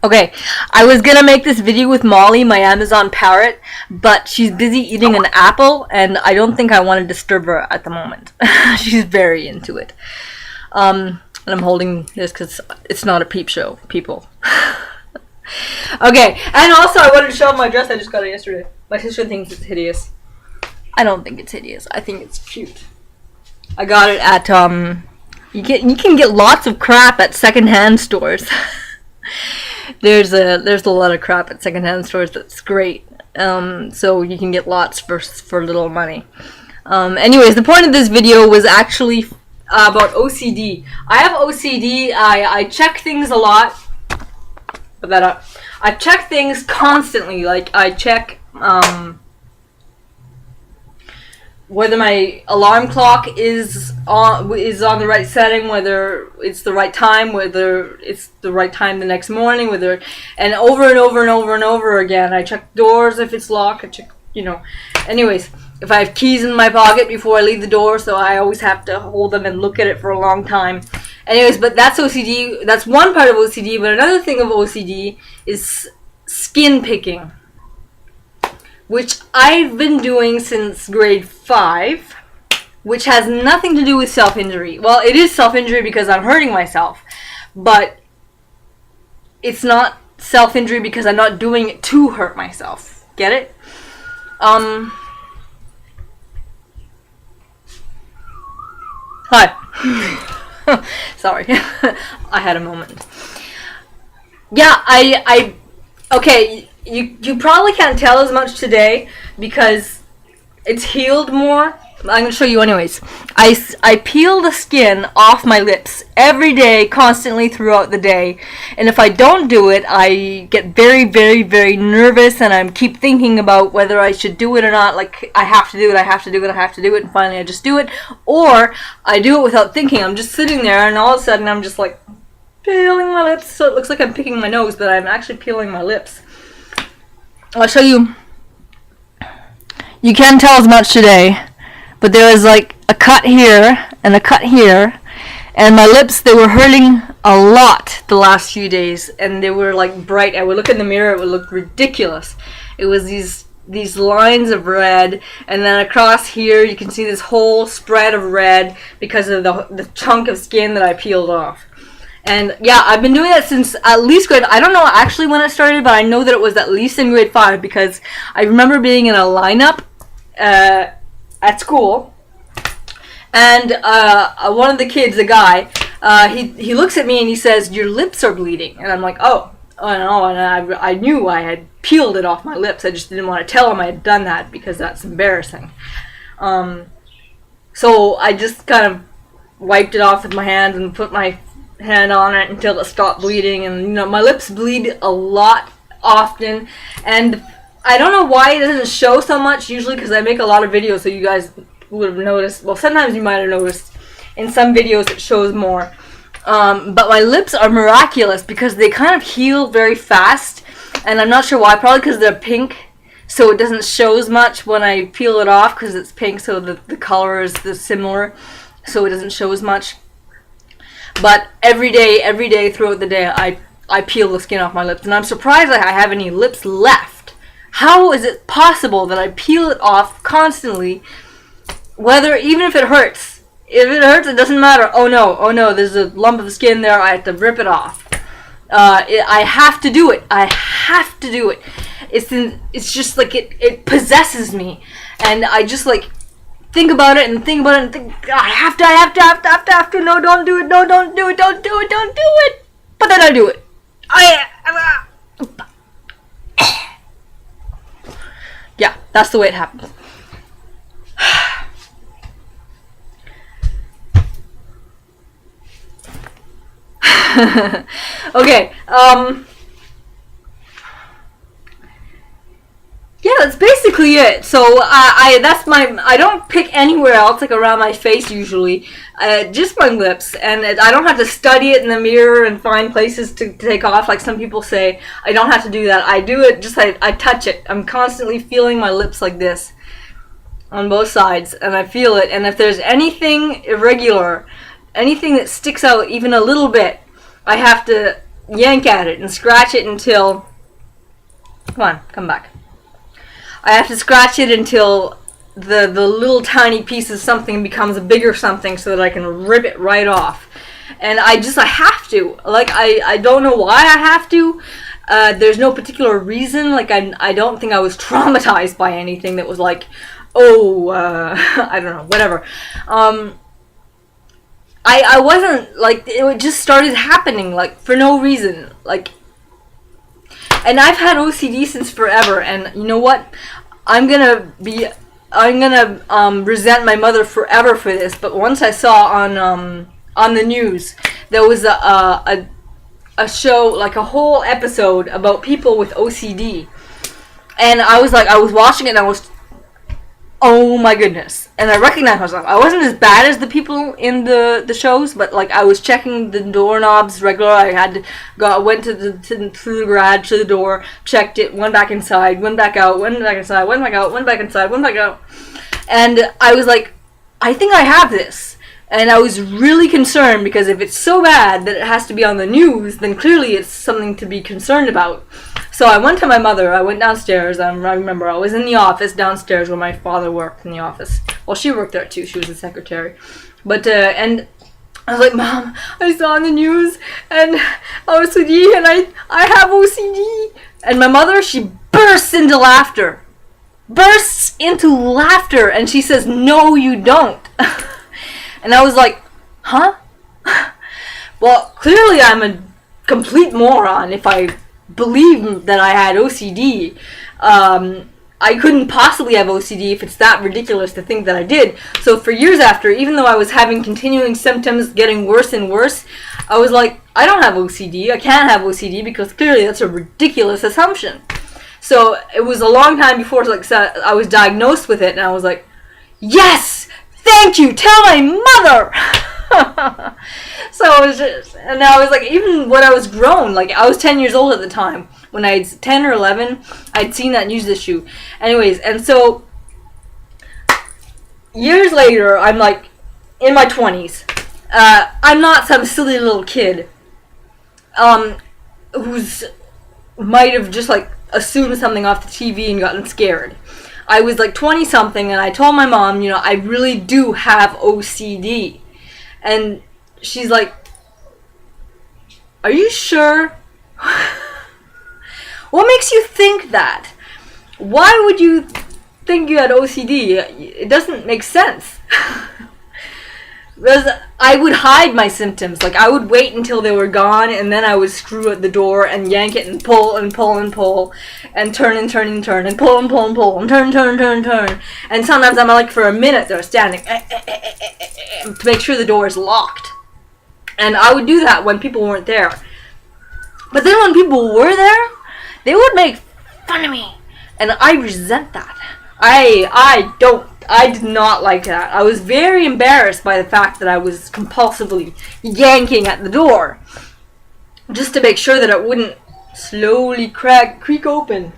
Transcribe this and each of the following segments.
Okay, I was gonna make this video with Molly, my Amazon parrot, but she's busy eating an apple, and I don't think I want to disturb her at the moment. She's very into it. And I'm holding this because it's not a peep show, people. Okay, and also I wanted to show off my dress. I just got it yesterday. My sister thinks it's hideous. I don't think it's hideous. I think it's cute. I got it at you can get lots of crap at secondhand stores. There's a lot of crap at secondhand stores that's great. So you can get lots for little money. Anyways, the point of this video was actually about OCD. I have OCD. I check things a lot. Put that up. I check things constantly. Like I check whether my alarm clock is on the right setting, whether it's the right time, whether it's the right time the next morning, and over and over and over and over again. I check doors if it's locked. I check, Anyways, if I have keys in my pocket before I leave the door, so I always have to hold them and look at it for a long time. Anyways, but that's OCD. That's one part of OCD. But another thing of OCD is skin picking, which I've been doing since grade 5, which has nothing to do with self-injury. Well, it is self-injury because I'm hurting myself, but it's not self-injury because I'm not doing it to hurt myself. Get it? Hi. Sorry. I had a moment. Yeah, okay, you probably can't tell as much today because it's healed more. I'm going to show you anyways. I peel the skin off my lips every day, constantly throughout the day. And if I don't do it, I get very, very, very nervous, and I keep thinking about whether I should do it or not. Like, I have to do it, I have to do it, I have to do it, and finally I just do it. Or I do it without thinking. I'm just sitting there, and all of a sudden I'm just like peeling my lips. So it looks like I'm picking my nose, but I'm actually peeling my lips. I'll show you. You can't tell as much today, but there was like a cut here and a cut here, and my lips, they were hurting a lot the last few days, and they were like bright. I would look in the mirror, it would look ridiculous. It was these lines of red, and then across here you can see this whole spread of red because of the chunk of skin that I peeled off. And yeah, I've been doing that since at least I don't know actually when it started, but I know that it was at least in grade 5 because I remember being in a lineup at school, and one of the kids, a guy, he looks at me and he says, "Your lips are bleeding," and I'm like, oh no, and I knew I had peeled it off my lips. I just didn't want to tell him I had done that because that's embarrassing. So I just kind of wiped it off with my hand and put my hand on it until it stopped bleeding. And my lips bleed a lot often, and I don't know why it doesn't show so much usually because I make a lot of videos, so you guys would have noticed. Well, sometimes you might have noticed in some videos it shows more, but my lips are miraculous because they kind of heal very fast, and I'm not sure why. Probably because they're pink, so it doesn't show as much when I peel it off because it's pink, so the color is similar, so it doesn't show as much. But every day throughout the day, I peel the skin off my lips, and I'm surprised that I have any lips left. How is it possible that I peel it off constantly, even if it hurts? If it hurts, it doesn't matter. Oh no, there's a lump of skin there, I have to rip it off. I have to do it. I have to do it. It's just like it possesses me, and I just like think about it and think, I have to. No, don't do it. No, don't do it. Don't do it. But then I do it. Yeah, that's the way it happens. Okay, yeah, that's basically it. So I don't pick anywhere else, like around my face usually, just my lips, and I don't have to study it in the mirror and find places to take off like some people say. I don't have to do that. I do it, I touch it. I'm constantly feeling my lips like this on both sides, and I feel it, and if there's anything irregular, anything that sticks out even a little bit, I have to yank at it and scratch it until, come on, come back. I have to scratch it until the little tiny piece of something becomes a bigger something so that I can rip it right off. And I have to. Like, I don't know why I have to. There's no particular reason. Like, I don't think I was traumatized by anything that was like, oh, I don't know, whatever. I wasn't, like, it just started happening, like, for no reason. Like, and I've had OCD since forever, and you know what? I'm gonna resent my mother forever for this, but once I saw on the news, there was a show, like a whole episode about people with OCD. And I was watching it and I was, oh my goodness. And I recognized myself. I wasn't as bad as the people in the shows, but like I was checking the doorknobs regular. I had to go, went through the garage to the door, checked it, went back inside, went back out, went back inside, went back out, went back inside, went back out. And I was like, I think I have this. And I was really concerned because if it's so bad that it has to be on the news, then clearly it's something to be concerned about. So I went to my mother. I went downstairs. I remember I was in the office downstairs where my father worked in the office. Well, she worked there too. She was a secretary. But, and I was like, Mom, I saw on the news and OCD and I have OCD. And my mother, she bursts into laughter. And she says, no, you don't. And I was like, huh? Well, clearly I'm a complete moron if I believe that I had OCD. I couldn't possibly have OCD if it's that ridiculous to think that I did. So for years after, even though I was having continuing symptoms getting worse and worse, I was like, I don't have OCD. I can't have OCD because clearly that's a ridiculous assumption. So it was a long time before I was diagnosed with it, and I was like, yes! Thank you! Tell my mother! So it was just, and I was like, even when I was grown, like I was 10 years old at the time, when I was 10 or 11, I'd seen that news issue. Anyways, and so years later, I'm like in my 20s. I'm not some silly little kid who's might have just like assumed something off the TV and gotten scared. I was like 20 something and I told my mom, you know, I really do have OCD. And she's like, are you sure? What makes you think that? Why would you think you had OCD? It doesn't make sense. Because I would hide my symptoms. Like, I would wait until they were gone, and then I would screw at the door and yank it and pull and pull and pull, and turn and turn and turn, and pull and pull and pull, and turn. And sometimes I'm like, for a minute, they're standing to make sure the door is locked. And I would do that when people weren't there. But then when people were there, they would make fun of me. And I resent that. I did not like that. I was very embarrassed by the fact that I was compulsively yanking at the door just to make sure that it wouldn't slowly creak open.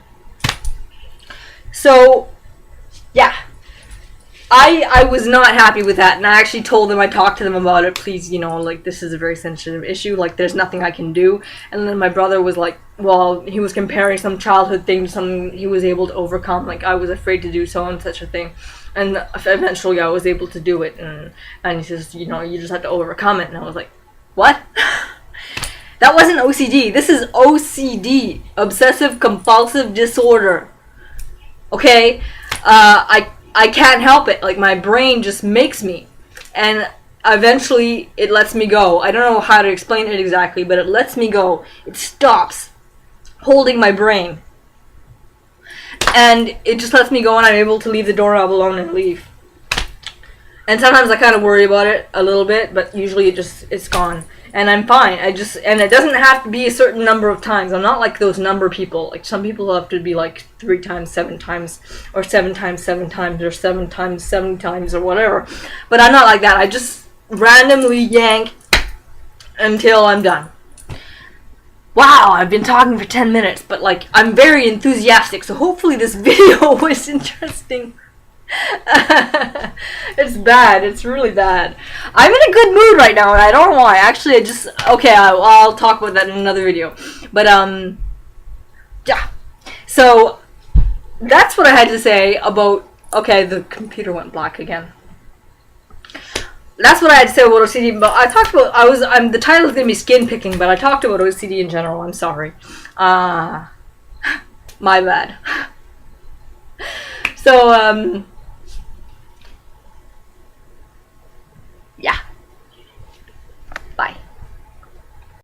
So, yeah. I was not happy with that, and I actually told them, I talked to them about it, please, you know, like, this is a very sensitive issue, like, there's nothing I can do. And then my brother was like, well, he was comparing some childhood thing to something he was able to overcome, like, I was afraid to do so and such a thing. And eventually I was able to do it, and he says, you know, you just have to overcome it. And I was like, what? That wasn't OCD. This is OCD, obsessive compulsive disorder. Okay? I can't help it. Like, my brain just makes me. And eventually, it lets me go. I don't know how to explain it exactly, but it lets me go. It stops holding my brain. And it just lets me go, and I'm able to leave the doorknob alone and leave. And sometimes I kind of worry about it a little bit, but usually it's gone. And I'm fine. And it doesn't have to be a certain number of times. I'm not like those number people. Like, some people have to be like 3 times, 7 times, or 7 times, 7 times, or 7 times, 7 times, or whatever. But I'm not like that. I just randomly yank until I'm done. Wow, I've been talking for 10 minutes, but like, I'm very enthusiastic, so hopefully this video was interesting. It's bad. It's really bad. I'm in a good mood right now, and I don't know why. Actually, I just okay. I'll talk about that in another video. But yeah. So that's what I had to say about. Okay, the computer went black again. That's what I had to say about OCD. But I talked about. The title is gonna be skin picking, but I talked about OCD in general. I'm sorry. My bad. So